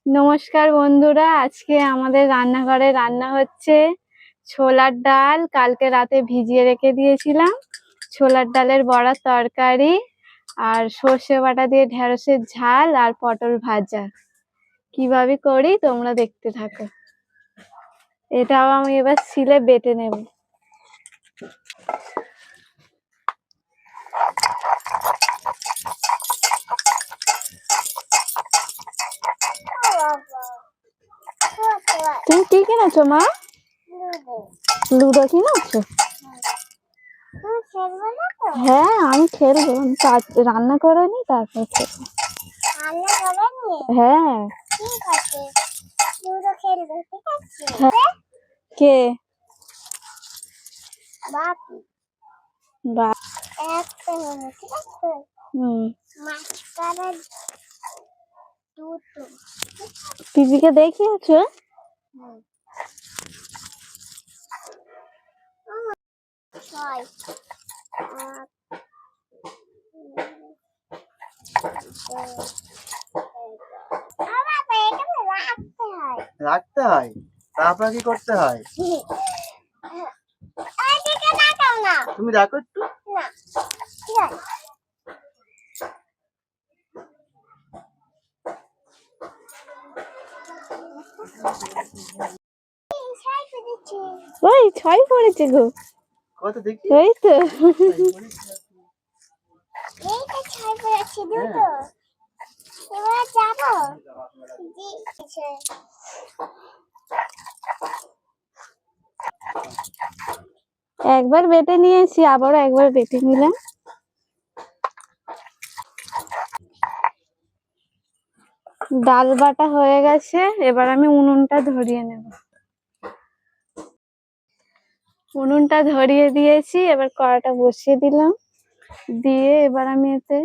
নমস্কার বন্ধুরা, আজকে আমাদের রান্নাঘরে রান্না হচ্ছে ছোলার ডাল। কালকে রাতে ভিজিয়ে রেখে দিয়েছিলাম। ছোলার ডালের বড়ার তরকারি আর সর্ষে বাটা দিয়ে ঢেঁড়সের ঝাল আর পটল ভাজা। কিভাবে করি তোমরা দেখতে থাকো। এটাও আমি এবার শিলে বেটে নেব। তুমি কি কিনেছো মা? লুডো কিনেছো? হ্যাঁ, আমি খেলবো। রান্না করে নি, তারপর খেলবো। হ্যাঁ। কে? পিপিকে দেখিয়েছো? রাখতে হয়, তারপর কি করতে হয়? তুমি রাখো একটু। ওই 6 পড়েছে গো। কত দেখি? ওই তো। এইটা 6 পড়েছে দুটো। এবার যাবো। একবার বেটে নিয়েছি, আবারও একবার বেটে নিলাম। ডাল বাটা হয়ে গেছে, এবার আমি উনুনটা ধরিয়ে নেব। উনুনটা ধরিয়ে দিয়েছি, এবার কড়াটা বসিয়ে দিলাম। দিয়ে এবার আমি এতে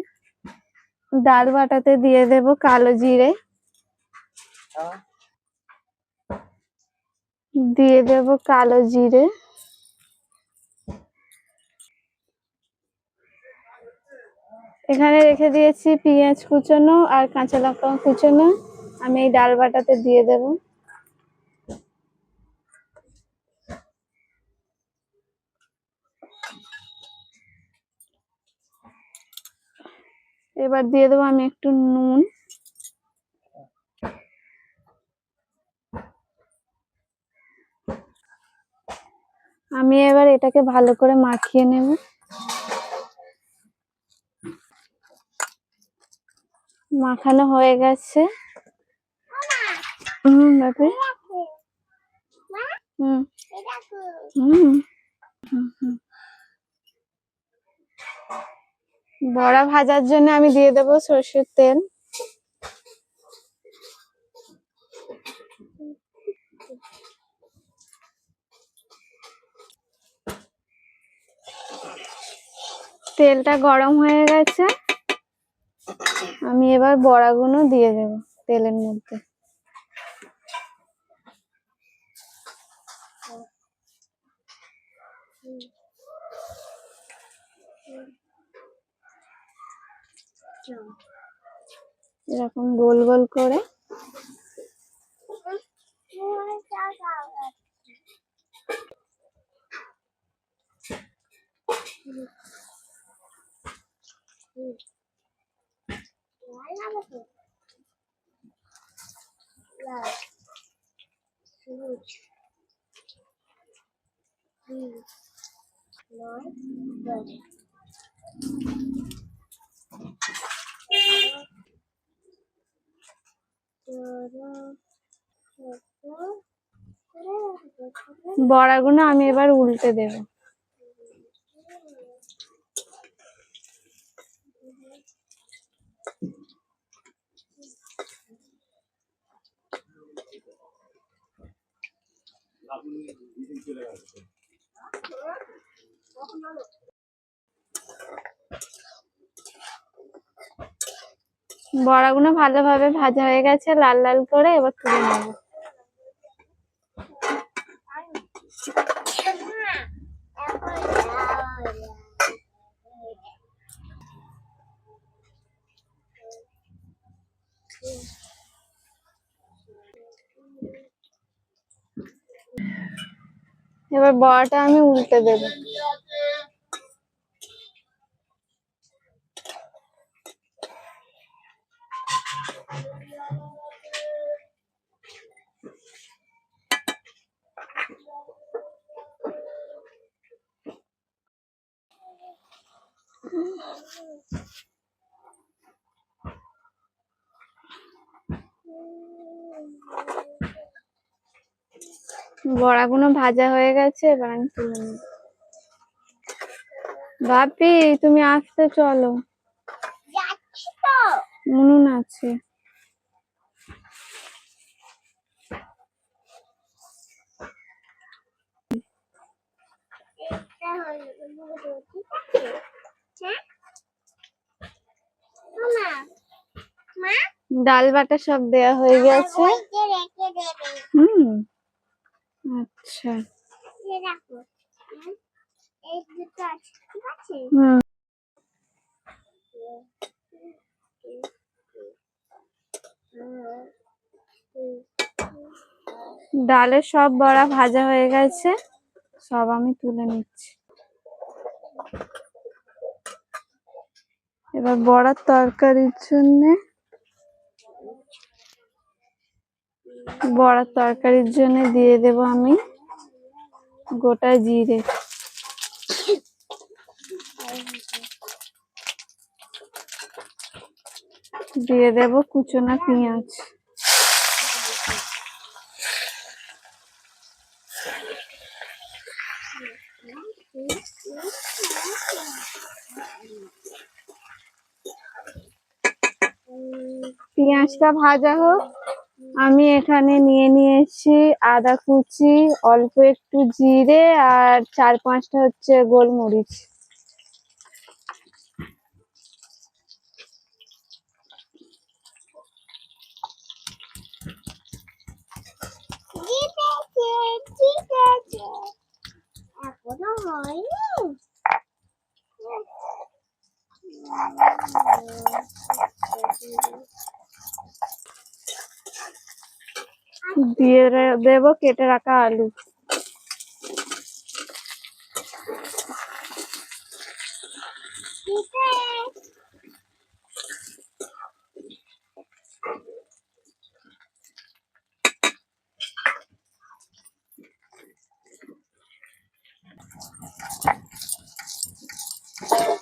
ডাল বাটাতে দিয়ে দেব কালো জিরে, দিয়ে দেব কালো জিরে, এখানে রেখে দিয়েছি পেঁয়াজ কুচোনো আর কাঁচা লঙ্কা কুচোনো। আমি এই ডাল বাটাতে দিয়ে দেব। এবার দিয়ে দেবো আমি একটু নুন, আমি এবার এটাকে ভালো করে মাখিয়ে নেব। মাখানো হয়ে গেছে। বাপরে। বড়া ভাজার জন্য আমি দিয়ে দেবো সরষের তেল। তেলটা গরম হয়ে গেছে, আমি এবার বড়াগুলো দিয়ে দেব তেলের মধ্যে। এরকম গোল গোল করে বড়াগুলো আমি এবার উল্টে দেব। বড়াগুলো ভালোভাবে ভাজা হয়ে গেছে লাল লাল করে, এবার তুলে নেব। এবার বড়াটা আমি উল্টে দেবো। বড়াগুলো ভাজা হয়ে গেছে, এবার আমি তুলে নেব। বাপি তুমি আসতে চলো, যাচ্ছি তো। উনুন আছে। এটা হলো গুঁড়ো, ঠিক আছে? হ্যাঁ মা, মা ডাল বাটা সব দেয়া হয়ে গেছে। বইতে রেখে দেবে। হুম, আচ্ছা। এই রাখো। হুম, এই দুটো আছে, ঠিক আছে? হুম, ডালের সব বড়া ভাজা হয়ে গেছে, সব আমি তুলে নিচ্ছি। এবার বড়ার তরকারির জন্য দিয়ে দেব আমি গোটা জিরে, দিয়ে দেব কুচনো পেঁয়াজ, পেঁয়াজটা ভাজা হোক। আমি এখানে নিয়ে নিয়েছি আদা কুচি, অল্প একটু জিরে আর 4-5টা হচ্ছে গোলমরিচ। ঠিক আছে, ঠিক আছে। এখনো হয়নি। দিয়ে দেব কেটে রাখা আলু। ঠিক আছে।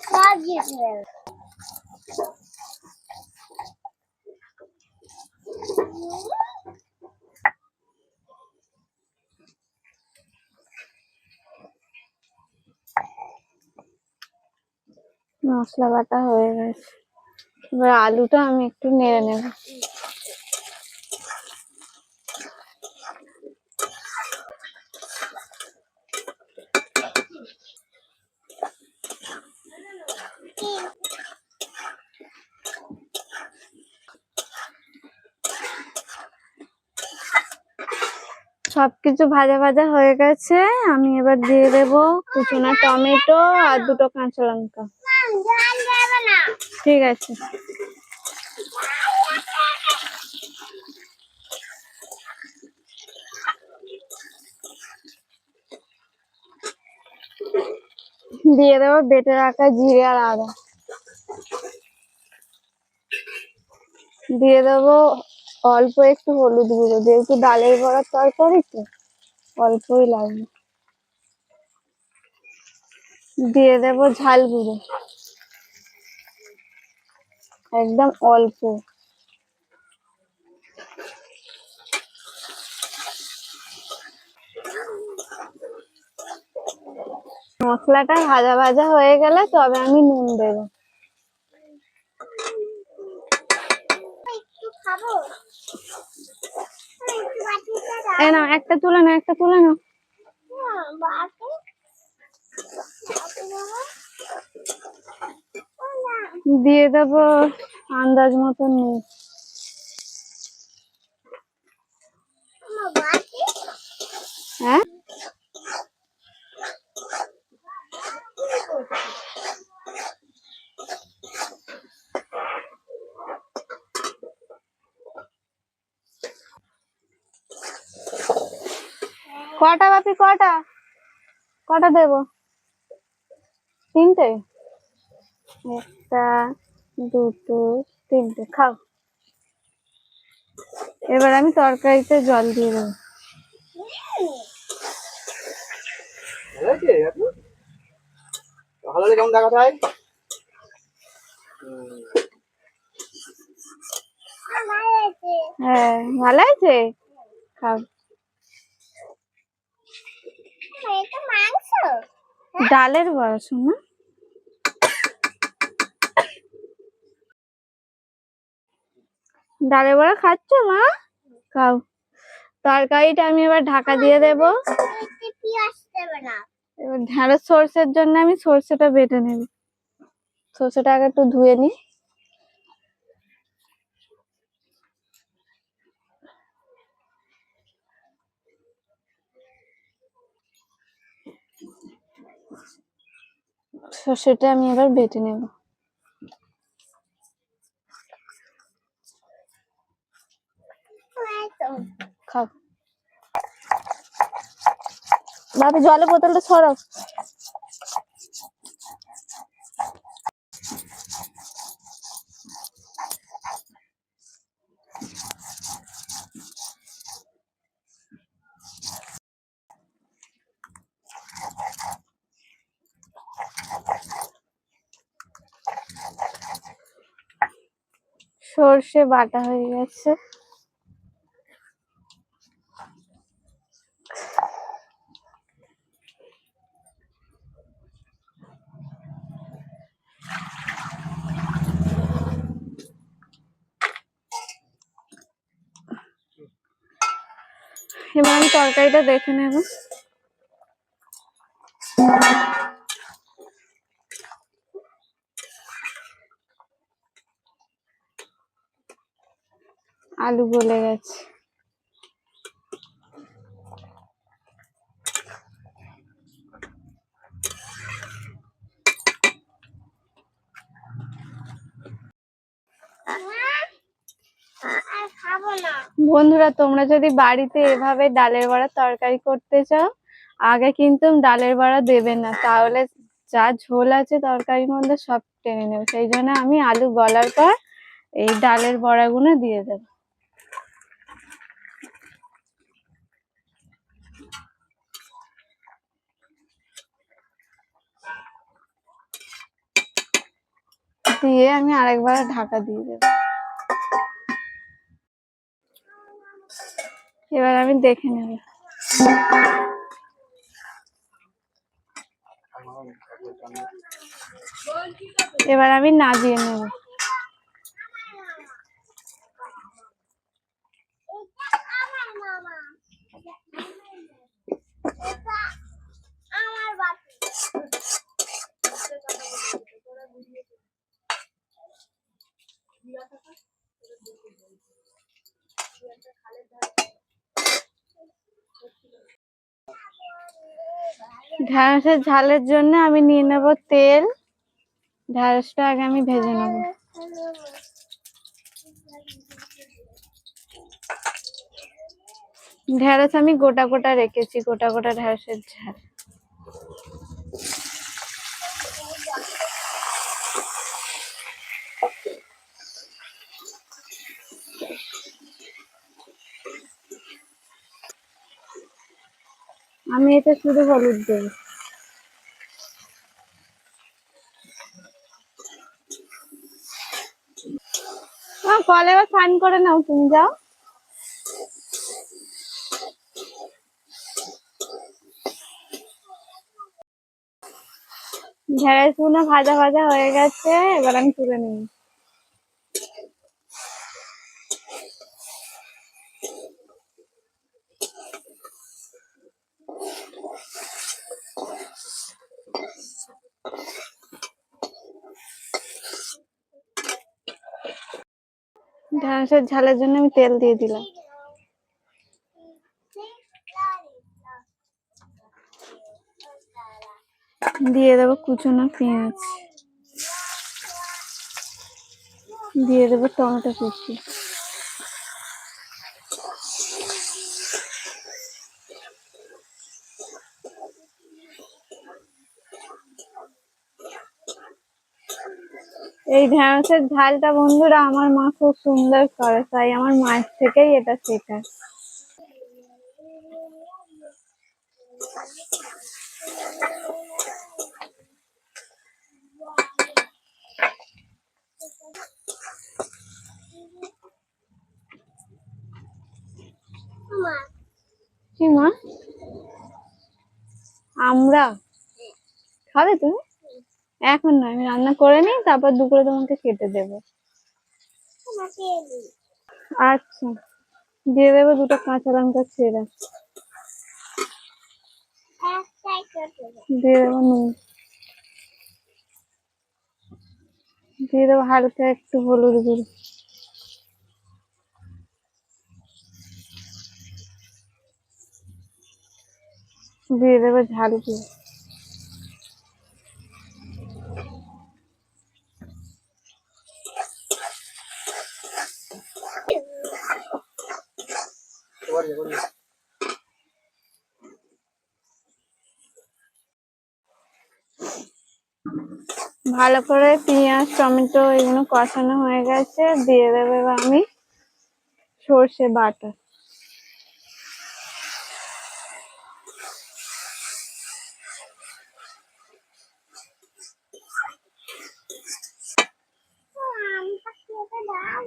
সব দিয়ে দেবে। মশলা বাটা হয়ে গেছে, এবার আলুটা আমি একটু নেড়ে নেব। সবকিছু ভাজা ভাজা হয়ে গেছে, আমি এবার দিয়ে দেব কুচনো টমেটো আর 2টো কাঁচা লঙ্কা। জল দেবে না। ঠিক আছে, দিয়ে দেবো বেটে রাখা জিরে আর আদা, দিয়ে দেবো অল্প একটু হলুদ গুঁড়ো, যেহেতু ডালের বড়ার তরকারি তো অল্পই লাগবে। দিয়ে দেবো ঝাল গুঁড়ো, একদম অল্প। মশলাটা ভাজা ভাজা হয়ে গেলে তবে আমি নুন দেবো। একটু খাবো। একটু বাটিতে দাও। এই নাও, একটা তুলে নাও, একটা তুলে নাও। বাটি। বাটি দেবো। ও না। দিয়ে দেবো আন্দাজ মতো নুন। বাটি। হ্যাঁ, কটা বাপি, কটা? কটা দেবো? তিনটে? একটা, দুটো, তিনটে, খাও। এবার আমি তরকারিতে জল দিয়ে দেবো। ভালো হয়েছে কাকু? ভালো হলে কেমন দেখাতে হয়? ভালো হয়েছে। হ্যাঁ, ভালো আছে, খাও। এটা মাংস। ডালের বড়া শোনা। ডালের বড়া খাচ্ছ মা? খাও। তরকারিটা আমি এবার ঢাকা দিয়ে দেবো। এতে পেঁয়াজ দেবে না। এবার ঢেঁড়স সর্ষের জন্য আমি সর্ষেটা বেটে নেব। সর্ষেটা আগে একটু ধুয়ে নি। সর্ষেটা আমি এবার বেটে নেব। এই তো। খাও। বাপি জলের বোতলটা সরাও। সর্ষে বাটা হয়ে গেছে। এবার আমি তরকারিটা দেখে নেব। আলু গলে গেছে। আর খাবো না। বন্ধুরা, তোমরা যদি বাড়িতে এভাবে ডালের বড়া তরকারি করতে চাও, আগে কিন্তু ডালের বড়া দেবে না, তাহলে যা ঝোল আছে তরকারির মধ্যে সব টেনে নেবে। সেই জন্য আমি আলু গলার পর এই ডালের বড়াগুলো দিয়ে দেবো। দিয়ে আমি আরেকবার ঢাকা দিয়ে দেবো। এবার আমি দেখে নেব। এবার আমি নামিয়ে নেব। এটা আমার মামা। এটা আমার বাপি। ঢেঁড়সের ঝালের জন্য আমি নিয়ে নেব তেল। ঢেঁড়সটা আগে আমি ভেজে নেব। ঢেঁড়স আমি গোটা গোটা রেখেছি, গোটা গোটা ঢেঁড়সের ঝাল। আমি এতে শুধু হলুদ দেব। কলে এবার স্নান করে নাও, তুমি যাও। ঢেঁড়স গুলো ভাজা ভাজা হয়ে গেছে, এবার আমি তুলে নিই। ঢেঁড়সের ঝালের জন্য আমি তেল দিয়ে দিলাম। দিয়ে দেবো কুচনো পেঁয়াজ, দিয়ে দেবো টমেটো কুচি, এই ঢেঁড়সের ঝালটা বন্ধুরা আমার মা খুব সুন্দর করে, তাই আমার মায়ের থেকেই এটা শেখা। মা কি মা? আমরা খাবে তুমি? এখন না, আমি রান্না করে নিই, তারপর দুপুরে তোমাকে কেটে দেবো। তোমাকে দিই আচ্ছা, দিয়ে দেবো দুটো কাঁচা লঙ্কা ছেঁড়া, একটাই কেটে দাও। দিয়ে দেবো নুন, দিয়ে দেবো হালকা একটু হলুদ গুঁড়ো, দিয়ে দেবো ঝাল গুঁড়ো, ভালো করে পেঁয়াজ টমেটো এগুলো কষানো হয়ে গেছে, দিয়ে দেবো এবার আমি সর্ষে বাটা। আমটা কেটে দাও।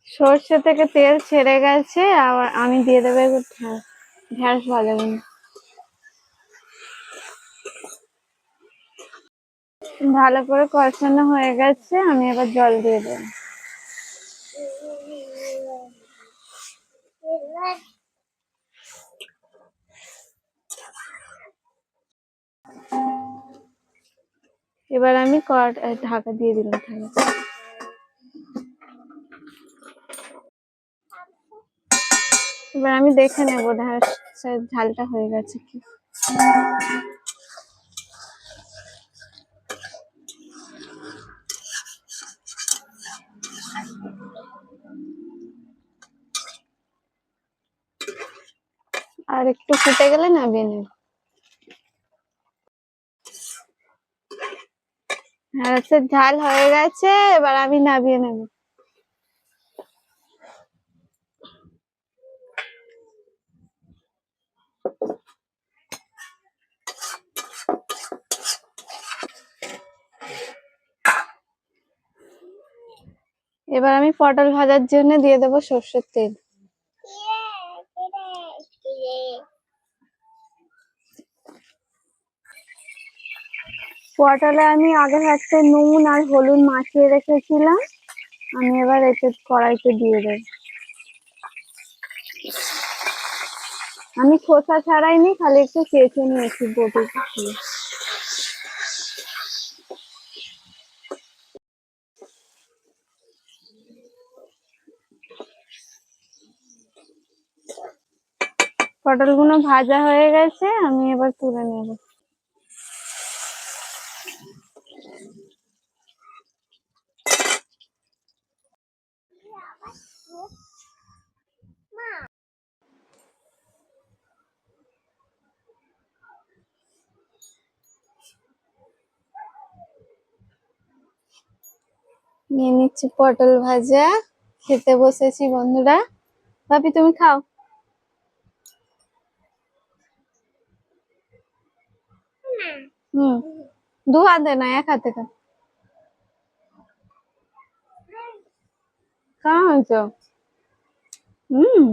সর্ষে থেকে তেল ছেড়ে গেছে, আবার আমি দিয়ে দেবো এবার ঢেঁড়স ভাজাগুলো। ভালো করে কষানো হয়ে গেছে, আমি এবার জল দিয়ে দেবো। এবার আমি ঢাকা দিয়ে দিলাম তাহলে। এবার আমি দেখে নেবো ঢেঁড়সের ঝালটা হয়ে গেছে কি। আর একটু ফুটে গেলে নামিয়ে নেব। ঢেঁড়সের ঝাল হয়ে গেছে, এবার আমি নামিয়ে নেব। এবার আমি পটল ভাজার জন্য দিয়ে দেবো সর্ষের তেল। পটলে আমি আগে থাকতে নুন আর হলুদ মাখিয়ে রেখেছিলাম, আমি এবার এতে কড়াইতে দিয়ে দেব। আমি খোসা ছাড়াইনি, খালি একটু চেঁচে নিয়েছি বটি দিয়ে। পটলগুলো ভাজা হয়ে গেছে, আমি এবার তুলে নেব। নিয়ে নিচ্ছি পটল ভাজা, খেতে বসেছি বন্ধুরা। ভাবি তুমি খাও। হুম, দু হাতে না, এক হাতে খা। খাওয়াছো? হুম,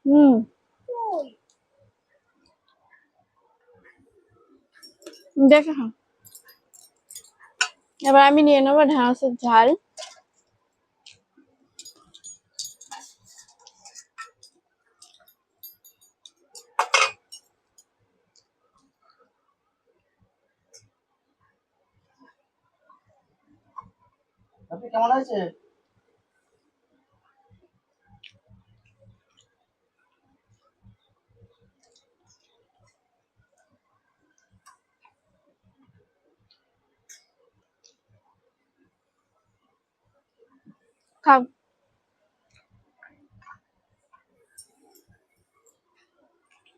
হুম, দেখে খাও। এবার আমি নিয়ে নেবো ঢেঁড়সের ঝাল। আপনি কেমন আছে? খাও।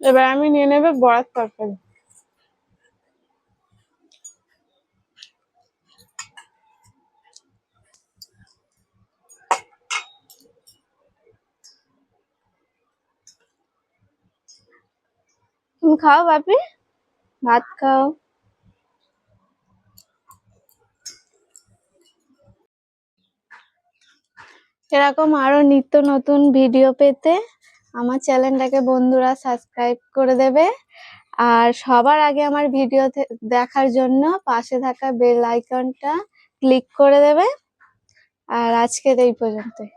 এবার আমি নিয়ে নেবে বড়ার তরকারি। তুমি খাও বাপি, ভাত খাও। এরকম আরো নিত্য নতুন ভিডিও পেতে আমার চ্যানেলটাকে বন্ধুরা সাবস্ক্রাইব করে দেবে। আর সবার আগে আমার ভিডিও দেখার জন্য পাশে থাকা বেল আইকনটা ক্লিক করে দেবে। আর আজকের এই পর্যন্তই।